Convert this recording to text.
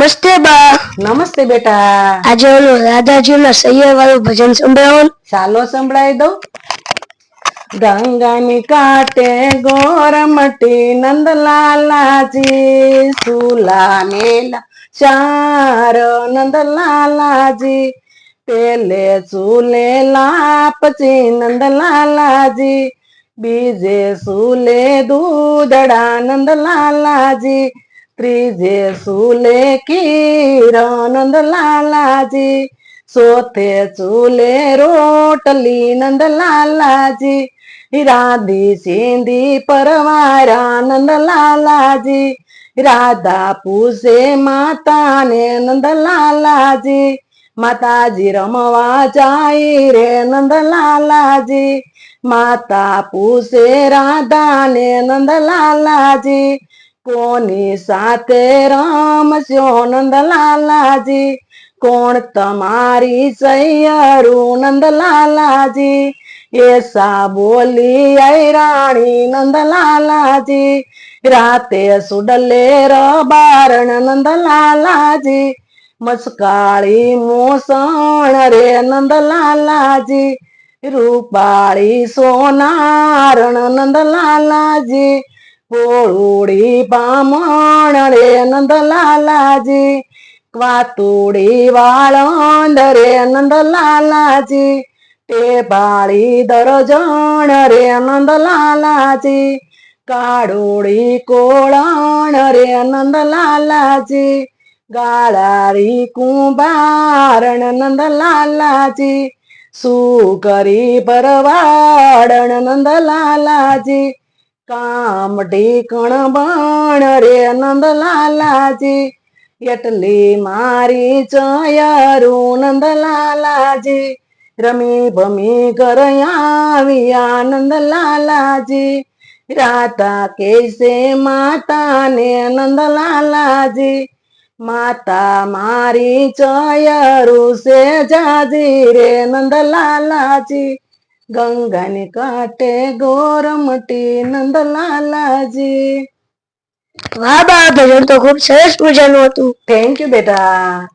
नमस्ते बा। नमस्ते बेटा। आज ओलो राधाजी ना सैया वालू भजन संभळाવો। चालो संभळाई दो। गंगा काटे गोरमटी नंदलाला जी सुला मेला चार नंदलाला जी पेले चूले लापची नंदलाला जी बीजे सूले दूधड़ा नंदलाला जी त्रीजे सूले कीर नंदलाला जी सोथे चूले रोटली नंदलाला जी राधी सिंधी परवारा नंदलाला जी राधा पूसे माता ने नंदलाला जी माता जी रमवा जाई रे नंदलाला जी माता पूसे राधा ने नंदलाला जी कोनी साथे राम स्यो नंदलाला जी कोण तमारी सैयरू नंदलाला जी ऐसा बोली आई रानी नंदलाला जी राते सुडले बारण नंदलाला जी मस्काळी मोसण रे नंदलाला जी रूपाळी सोनारण नंदलाला जी पोळुडी बामण रे नंदलाला जी वातुडी वाळंद रे नंदलाला जी टेबाळी दरजण रे नंदलाला जी काळोडी कोळण रे नंदलाला जी गाळारी कुंभारण नंदलाला जी सुकरी परवाडण नंदलाला जी कामटी कणबण रे नंदलाला जी એટલી મારી ચયરું નંદલાલાજી રમી ભમી કરયા નંદલાલાજી રાતા કેસે માતા ને નંદલાલાજી માતા મારી ચયરુ સે જાજી રે નંદલાલાજી ગંગાને કાંઠે ગોરમટી નંદલાલાજી। વાહ બા, ભજન તો ખૂબ સરસ મજાનું હતું। થેન્ક યુ બેટા।